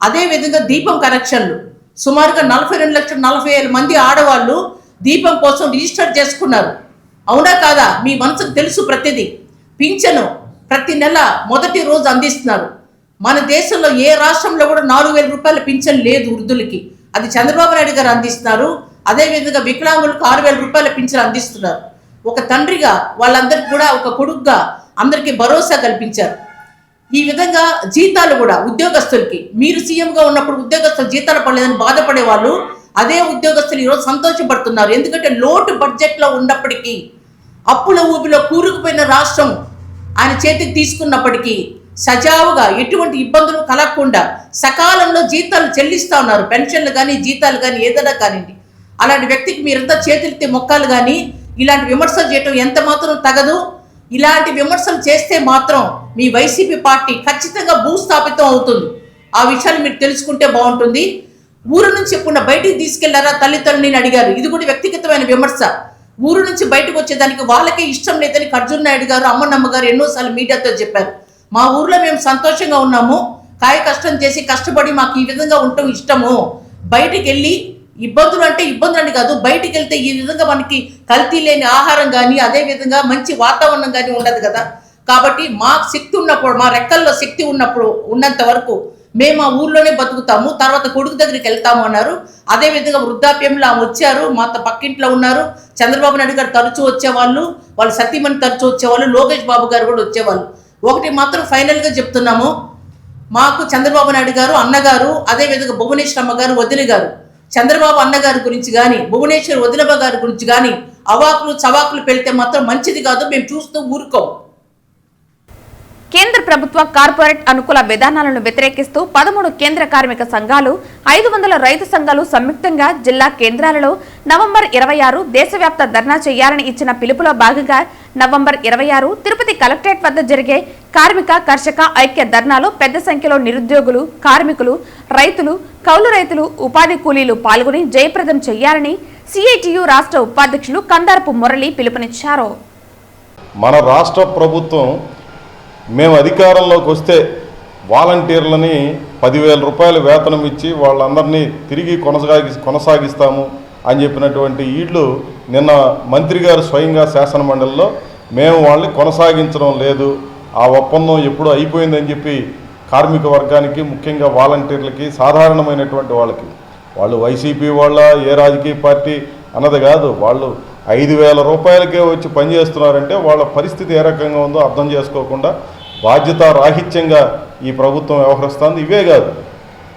అదేవిధంగా దీపం కనెక్షన్లు సుమారుగా 42,40,000 మంది ఆడవాళ్ళు దీపం కోసం రిజిస్టర్ చేసుకున్నారు. అవునా కాదా? మీ మనసుకు తెలుసు. ప్రతిదీ పింఛను ప్రతి నెల మొదటి రోజు అందిస్తున్నారు. మన దేశంలో ఏ రాష్ట్రంలో కూడా 4,000 రూపాయల పింఛన్ లేదు వృద్ధులకి, అది చంద్రబాబు నాయుడు గారు అందిస్తున్నారు. అదేవిధంగా వికలాంగులకు 6,000 రూపాయల పింఛన్ అందిస్తున్నారు. ఒక తండ్రిగా వాళ్ళందరికీ కూడా, ఒక కొడుకుగా అందరికీ భరోసా కల్పించారు. ఈ విధంగా జీతాలు కూడా ఉద్యోగస్తులకి, మీరు సీఎంగా ఉన్నప్పుడు ఉద్యోగస్తులు జీతాలు పడలేదని బాధపడే వాళ్ళు, అదే ఉద్యోగస్తులు ఈరోజు సంతోషపడుతున్నారు. ఎందుకంటే లోటు బడ్జెట్లో ఉన్నప్పటికీ, అప్పుల ఊబిలో కూరుకుపోయిన రాష్ట్రం ఆయన చేతికి తీసుకున్నప్పటికీ సజావుగా ఎటువంటి ఇబ్బందులు కలగకుండా సకాలంలో జీతాలు చెల్లిస్తూ ఉన్నారు. పెన్షన్లు కానీ, జీతాలు కానీ, ఏదైనా కానివ్వండి. అలాంటి వ్యక్తికి మీరంతా చేతులెత్తి మొక్కాలు. కానీ ఇలాంటి విమర్శలు చేయటం ఎంత మాత్రం తగదు. ఇలాంటి విమర్శలు చేస్తే మాత్రం మీ వైసీపీ పార్టీ ఖచ్చితంగా భూస్థాపితం అవుతుంది. ఆ విషయాలు మీరు తెలుసుకుంటే బాగుంటుంది. ఊరు నుంచి ఎప్పుడు బయటికి తీసుకెళ్లారా తల్లిదండ్రులని అడిగారు. ఇది కూడా వ్యక్తిగతమైన విమర్శ. ఊరు నుంచి బయటకు వచ్చేదానికి వాళ్ళకే ఇష్టం లేదని అర్జున్ నాయుడు గారు, అమ్మనమ్మ గారు ఎన్నోసార్లు మీడియాతో చెప్పారు. మా ఊర్లో మేము సంతోషంగా ఉన్నాము, కాయ కష్టం చేసి కష్టపడి మాకు ఈ విధంగా ఉండటం ఇష్టము. బయటికి వెళ్ళి ఇబ్బందులు అంటే ఇబ్బందులు అని కాదు, బయటికి వెళ్తే ఈ విధంగా మనకి కల్తీ లేని ఆహారం కానీ, అదేవిధంగా మంచి వాతావరణం కానీ ఉండదు కదా. కాబట్టి మాకు శక్తి ఉన్నప్పుడు, మా రెక్కల్లో శక్తి ఉన్నంత వరకు మేము ఆ ఊర్లోనే బతుకుతాము, తర్వాత కొడుకు దగ్గరికి వెళ్తాము అన్నారు. అదేవిధంగా వృద్ధాప్యంలో ఆమె వచ్చారు, మాతో పక్కింట్లో ఉన్నారు. చంద్రబాబు నాయుడు గారు తరచూ వచ్చేవాళ్ళు, వాళ్ళ సతీమణి తరచూ వచ్చేవాళ్ళు, లోకేష్ బాబు గారు కూడా వచ్చేవాళ్ళు. ఒకటి మాత్రం ఫైనల్గా చెప్తున్నాము, మాకు చంద్రబాబు నాయుడు గారు అన్నగారు, అదేవిధంగా భువనేశ్వర్ అమ్మ గారు, వదిన గారు, చంద్రబాబు అన్నగారి గురించి కానీ, భువనేశ్వర్ వదినమ్మ గారి గురించి కానీ అవాకులు చవాకులు పెడితే మాత్రం మంచిది కాదు. మేము చూస్తూ ఊరుకోం. కేంద్ర ప్రభుత్వ కార్పొరేట్ అనుకూల విధానాలను వ్యతిరేకిస్తూ 13 కేంద్ర కార్మిక సంఘాలు, 500 రైతు సంఘాలు సంయుక్తంగా జిల్లా కేంద్రాలలో నవంబర్ 26 దేశవ్యాప్త ధర్నా చేయాలని ఇచ్చిన పిలుపులో భాగంగా నవంబర్ 26 తిరుపతి కలెక్టరేట్ వద్ద జరిగే కార్మిక కర్షక ఐక్య ధర్నాలో పెద్ద సంఖ్యలో నిరుద్యోగులు, కార్మికులు, రైతులు, కౌలు రైతులు, ఉపాధి కూలీలు పాల్గొని జయప్రదం చేయాలని సిఐటియు రాష్ట్ర ఉపాధ్యక్షులు కందారపు మురళి పిలుపునిచ్చారు. మన రాష్ట్ర ప్రభుత్వం మేము అధికారంలోకి వస్తే వాలంటీర్లని 10,000 రూపాయలు వేతనం ఇచ్చి వాళ్ళందరినీ తిరిగి కొనసాగిస్తాము అని చెప్పినటువంటి వీళ్ళు నిన్న మంత్రి గారు స్వయంగా శాసనమండలిలో మేము వాళ్ళని కొనసాగించడం లేదు, ఆ ఒప్పందం ఎప్పుడూ అయిపోయిందని చెప్పి కార్మిక వర్గానికి, ముఖ్యంగా వాలంటీర్లకి, సాధారణమైనటువంటి వాళ్ళకి, వాళ్ళు వైసీపీ వాళ్ళ ఏ రాజకీయ పార్టీ అన్నది కాదు, వాళ్ళు 5,000 రూపాయలకే వచ్చి పనిచేస్తున్నారంటే వాళ్ళ పరిస్థితి ఏ రకంగా ఉందో అర్థం చేసుకోకుండా బాధ్యతారాహిత్యంగా ఈ ప్రభుత్వం వ్యవహరిస్తుంది. ఇవే కాదు,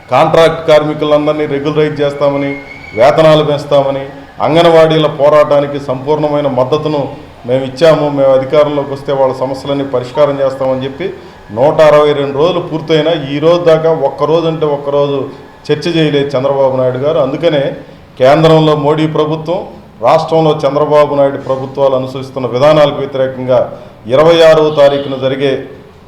కాంట్రాక్ట్ కార్మికులందరినీ రెగ్యులరైజ్ చేస్తామని, వేతనాలు పెంచుతామని, అంగన్వాడీల పోరాటానికి సంపూర్ణమైన మద్దతును మేము ఇచ్చాము, మేము అధికారంలోకి వస్తే వాళ్ళ సమస్యలన్నీ పరిష్కారం చేస్తామని చెప్పి 162 రోజులు పూర్తయినా ఈ రోజు దాకా ఒక్కరోజు చర్చ చేయలేదు చంద్రబాబు నాయుడు గారు. అందుకనే కేంద్రంలో మోడీ ప్రభుత్వం, రాష్ట్రంలో చంద్రబాబు నాయుడు ప్రభుత్వాలు అనుసరిస్తున్న విధానాలకు వ్యతిరేకంగా 26వ తారీఖున జరిగే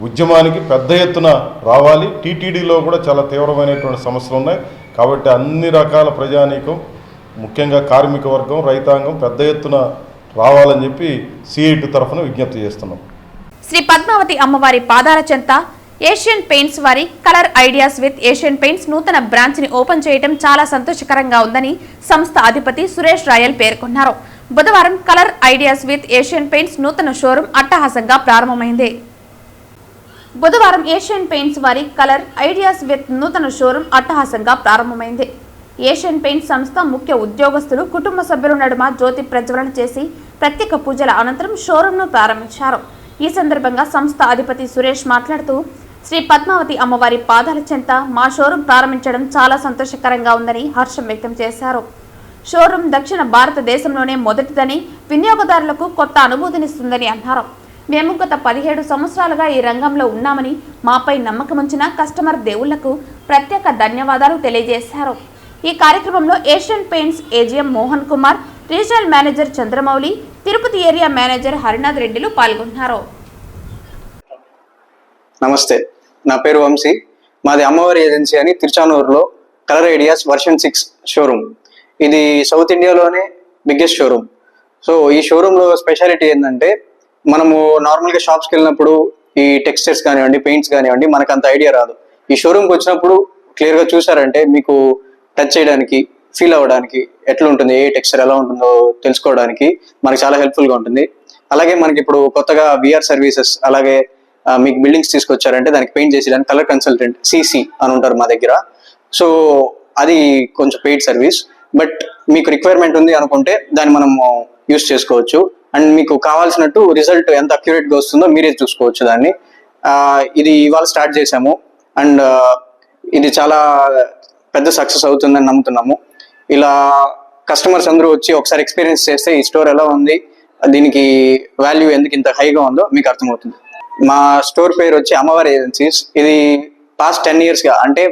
ఉద్యమానికి పెద్ద ఎత్తున రావాలి. టీటీడీలో కూడా చాలా తీవ్రమైనటువంటి సమస్యలు ఉన్నాయి. కాబట్టి అన్ని రకాల ప్రజానీకం, ముఖ్యంగా కార్మిక వర్గం, రైతాంగం పెద్ద ఎత్తున రావాలని చెప్పి సిఐటి తరఫున విజ్ఞప్తి చేస్తున్నాం. శ్రీ పద్మావతి అమ్మవారి పాదాల చెంత ఏషియన్ పెయింట్స్ వారి colour ideas with Asian paints నూతన బ్రాంచ్ ని ఓపెన్ చేయడం చాలా సంతోషకరంగా ఉందని సంస్థ అధిపతి సురేష్ రాయల్ పేర్కొన్నారు. బుధవారం colour ideas with Asian paints నూతన షోరూం అట్టహాసంగా ప్రారంభమైంది. బుధవారం ఏషియన్ పెయింట్స్ వారి కలర్ ఐడియాస్ విత్ నూతన షోరూం అట్టహాసంగా ప్రారంభమైంది. ఏషియన్ పెయింట్స్ సంస్థ ముఖ్య ఉద్యోగస్తులు కుటుంబ సభ్యుల నడుమ జ్యోతి ప్రజ్వలన చేసి ప్రత్యేక పూజల అనంతరం షోరూంను ప్రారంభించారు. ఈ సందర్భంగా సంస్థ అధిపతి సురేష్ మాట్లాడుతూ శ్రీ పద్మావతి అమ్మవారి పాదాల చెంత మా షోరూం ప్రారంభించడం చాలా సంతోషకరంగా ఉందని హర్షం వ్యక్తం చేశారు. షోరూం దక్షిణ భారతదేశంలోనే మొదటిదని వినియోగదారులకు కొత్త అనుభూతినిస్తుందని అన్నారు. మేము గత 17 సంవత్సరాలుగా ఈ రంగంలో ఉన్నామని మాపై నమ్మకముంచిన కస్టమర్ దేవుళ్లకు ప్రత్యేక ధన్యవాదాలు తెలియజేశారు. ఈ కార్యక్రమంలో Asian Paints AGM Mohan Kumar, regional manager Chandramouli, Tirupati area manager Harinath రెడ్డిలు పాల్గొన్నారు. నమస్తే, నా పేరు వంశీ. మాది అమ్మవారి ఏజెన్సీ అని తిరుచానూరులో కలర్ ఐడియాస్ వర్షన్ 6 షోరూమ్. ఇది సౌత్ ఇండియాలోనే బిగ్గెస్ట్ షోరూమ్. సో ఈ షోరూంలో స్పెషాలిటీ ఏంటంటే, మనము నార్మల్గా షాప్స్కి వెళ్ళినప్పుడు ఈ టెక్స్చర్స్ కానివ్వండి, పెయింట్స్ కానివ్వండి, మనకు అంత ఐడియా రాదు. ఈ షోరూమ్కి వచ్చినప్పుడు క్లియర్గా చూసారంటే మీకు టచ్ చేయడానికి, ఫీల్ అవ్వడానికి ఎట్లా ఉంటుంది, ఏ టెక్స్చర్ ఎలా ఉంటుందో తెలుసుకోవడానికి మనకి చాలా హెల్ప్ఫుల్గా ఉంటుంది. అలాగే మనకి ఇప్పుడు కొత్తగా విఆర్ సర్వీసెస్, అలాగే మీకు బిల్డింగ్స్ తీసుకొచ్చారంటే దానికి పెయింట్ చేసేదానికి కలర్ కన్సల్టెంట్ సిసి అని ఉంటారు మా దగ్గర. సో అది కొంచెం పెయిడ్ సర్వీస్, బట్ మీకు రిక్వైర్మెంట్ ఉంది అనుకుంటే దాన్ని మనం యూస్ చేసుకోవచ్చు. అండ్ మీకు కావాల్సినట్టు రిజల్ట్ ఎంత అక్యురేట్గా వస్తుందో మీరే చూసుకోవచ్చు దాన్ని. ఇది ఇవాళ స్టార్ట్ చేసాము అండ్ ఇది చాలా పెద్ద సక్సెస్ అవుతుందని నమ్ముతున్నాము. ఇలా కస్టమర్స్ అందరూ వచ్చి ఒకసారి ఎక్స్పీరియన్స్ చేస్తే ఈ స్టోర్ ఎలా ఉంది, దీనికి వాల్యూ ఎందుకు ఇంత హైగా ఉందో మీకు అర్థమవుతుంది. మా స్టోర్ పేరు వచ్చి అమ్మవారి ఏజెన్సీస్. ఇది పాస్ట్ 10 yearsగా అంటే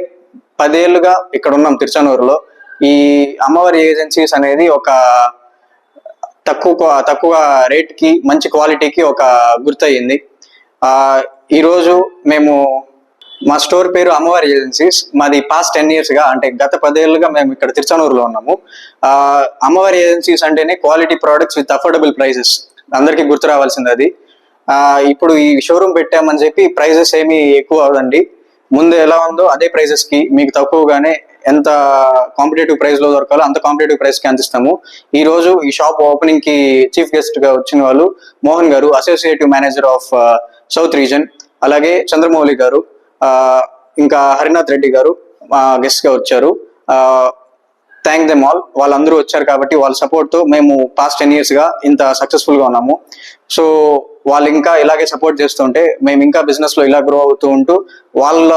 10 ఏళ్ళుగా ఇక్కడ ఉన్నాం తిరుచానూరులో. ఈ అమ్మవారి ఏజెన్సీస్ అనేది ఒక తక్కువ రేట్కి మంచి క్వాలిటీకి ఒక గుర్తయింది. ఈరోజు మేము మా స్టోర్ పేరు అమ్మవారి ఏజెన్సీస్. మాది పాస్ట్ 10 yearsగా అంటే గత 10 ఏళ్ళుగా మేము ఇక్కడ తిరుచానూరులో ఉన్నాము. అమ్మవారి ఏజెన్సీస్ అంటేనే quality products with affordable prices, అందరికీ గుర్తు రావాల్సింది అది. ఇప్పుడు ఈ షోరూమ్ పెట్టామని చెప్పి ప్రైజెస్ ఏమీ ఎక్కువ అవదండి. ముందు ఎలా ఉందో అదే ప్రైజెస్కి మీకు తక్కువగానే ఎంత కాంపిటేటివ్ ప్రైస్లో దొరకాలో అంత కాంపిటేటివ్ ప్రైస్కి అందిస్తాము. ఈ రోజు ఈ షాప్ ఓపెనింగ్కి చీఫ్ గెస్ట్గా వచ్చిన వాళ్ళు మోహన్ గారు, associative manager of south reason, అలాగే చంద్రమౌళి గారు, ఇంకా హరినాథ్ రెడ్డి గారు గెస్ట్గా వచ్చారు. Thank them all. వాళ్ళందరూ వచ్చారు కాబట్టి వాళ్ళ సపోర్ట్తో మేము పాస్ట్ 10 yearsగా ఇంత సక్సెస్ఫుల్గా ఉన్నాము. సో వాళ్ళు ఇంకా ఇలాగే సపోర్ట్ చేస్తుంటే మేము ఇంకా బిజినెస్లో ఇలా గ్రో అవుతూ ఉంటూ వాళ్ళ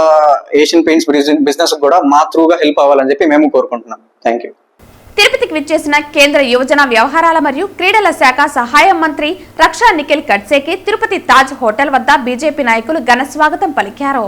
ఏషియన్ పెయింట్స్ బిజినెస్ కూడా మా త్రూగా హెల్ప్ అవ్వాలని చెప్పి మేము కోరుకుంటున్నాం. Thank you. తిరుపతికి విచ్చేసిన కేంద్ర యువజన వ్యవహారాల మరియు క్రీడల శాఖ సహాయ మంత్రి రక్షా నిఖిల్ ఖడ్సేకి తిరుపతి తాజ్ హోటల్ వద్ద బీజేపీ నాయకులు ఘన స్వాగతం పలికారు.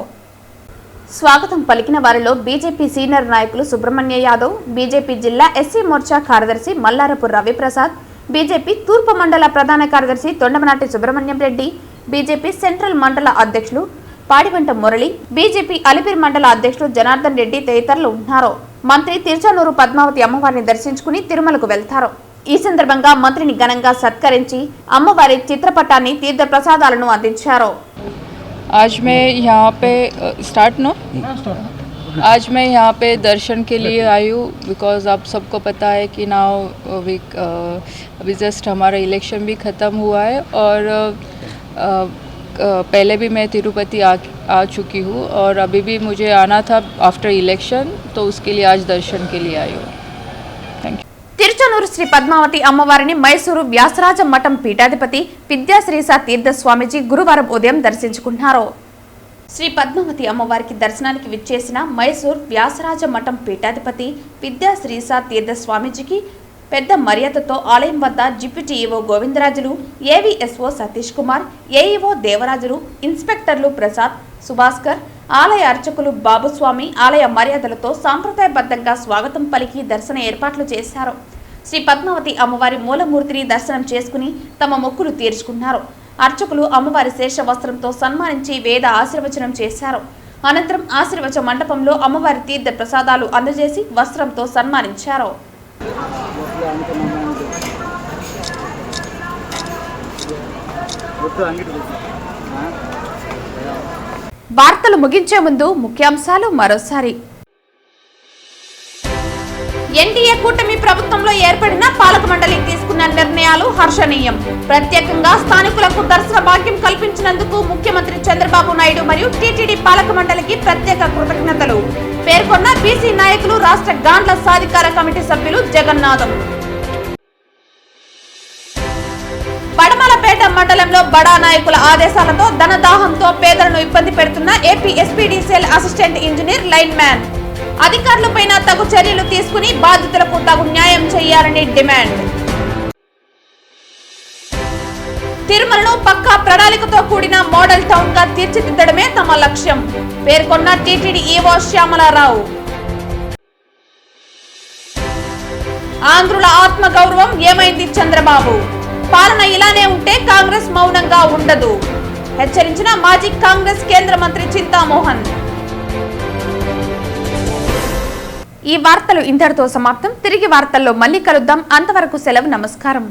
స్వాగతం పలికిన వారిలో బీజేపీ సీనియర్ నాయకులు సుబ్రహ్మణ్య యాదవ్, బీజేపీ జిల్లా ఎస్సీ మోర్చా కార్యదర్శి మల్లారపు రవిప్రసాద్, బీజేపీ తూర్పు మండల ప్రధాన కార్యదర్శి తొండమనాటి సుబ్రహ్మణ్యం రెడ్డి, బీజేపీ సెంట్రల్ మండల అధ్యక్షులు పాడివంట మురళి, బీజేపీ అలిపిరి మండల అధ్యక్షులు జనార్దన్ రెడ్డి తదితరులు ఉన్నారు. మంత్రి తిరుచానూరు పద్మావతి అమ్మవారిని దర్శించుకుని తిరుమలకు వెళ్తారు. ఈ సందర్భంగా మంత్రిని ఘనంగా సత్కరించి అమ్మవారి చిత్రపటాన్ని తీర్థ ప్రసాదాలను అందించారు. आज मैं यहाँ पे आज मैं यहाँ पे दर्शन के लिए आई हूँ बिकॉज आप सबको पता है कि नाउ अभी जस्ट हमारा इलेक्शन भी ख़त्म हुआ है और पहले भी मैं तिरुपति आ चुकी हूँ और अभी भी मुझे आना था आफ्टर इलेक्शन, तो उसके लिए आज दर्शन के लिए आई हूँ. Thank you. తిరుచానూరు శ్రీ పద్మావతి అమ్మవారిని మైసూరు వ్యాసరాజ మఠం పీఠాధిపతి విద్యాశ్రీసా తీర్థ స్వామీజీ గురువారం ఉదయం దర్శించుకున్నారు. శ్రీ పద్మావతి అమ్మవారికి దర్శనానికి విచ్చేసిన మైసూర్ వ్యాసరాజ మఠం పీఠాధిపతి విద్యాశ్రీసా తీర్థ స్వామీజీకి పెద్ద మర్యాదతో ఆలయం వద్ద deputy EO Govindarajulu, AVSO Satish Kumar, AEO Devarajulu, ఇన్స్పెక్టర్లు ప్రసాద్, సుభాస్కర్, ఆలయ అర్చకులు బాబుస్వామి ఆలయ మర్యాదలతో సాంప్రదాయబద్ధంగా స్వాగతం పలికి దర్శన ఏర్పాట్లు చేశారు. శ్రీ పద్మావతి అమ్మవారి మూలమూర్తిని దర్శనం చేసుకుని తమ మొక్కులు తీర్చుకున్నారు. అర్చకులు అమ్మవారి శేష వస్త్రంతో సన్మానించి వేద ఆశీర్వచనం చేశారు. అనంతరం ఆశీర్వచ మండపంలో అమ్మవారి తీర్థ ప్రసాదాలు అందజేసి వస్త్రంతో సన్మానించారు. వార్తలు ముగించే ముందు ముఖ్యాంశాలు మరోసారి. ఎన్డీఏ కూటమి ప్రభుత్వంలో ఏర్పడిన పాలక మండలి తీసుకున్న నిర్ణయాలు హర్షణీయం. ప్రత్యేకంగా స్థానికులకు దర్శన భాగ్యం కల్పించినందుకు ముఖ్యమంత్రి చంద్రబాబు నాయుడు మరియు టీటీడీ పాలక మండలికి ప్రత్యేక కృతజ్ఞతలు పేర్కొన్న బీసీ నాయకులు, రాష్ట్ర గాండ్ల సాధికార కమిటీ సభ్యులు జగన్నాథం. పడమలపేట మండలంలో బడా నాయకుల ఆదేశాలతో ధనదాహంతో పేదలను ఇబ్బంది పెడుతున్న AP SPDCL assistant engineer line man అధికారులపైన తగు చర్యలు తీసుకుని బాధితులకు తగు న్యాయం చేయాలని డిమాండ్. తిరుమలను పక్కా ప్రణాళికతో కూడిన మోడల్ టౌన్ గా తీర్చిదిద్దడమే తమ లక్ష్యం పేర్కొన్న టీటీడీ ఈవో శ్యామలారావు. ఆంధ్రుల ఆత్మ గౌరవం ఏమైంది చంద్రబాబు? పాలన ఇలానే ఉంటే కాంగ్రెస్ మౌనంగా ఉండదు హెచ్చరించిన మాజీ కాంగ్రెస్ కేంద్ర మంత్రి చింతామోహన్. ఈ వార్తలు ఇంతటితో సమాప్తం. తిరిగి వార్తల్లో మళ్ళీ కలుద్దాం. అంతవరకు సెలవు. నమస్కారం.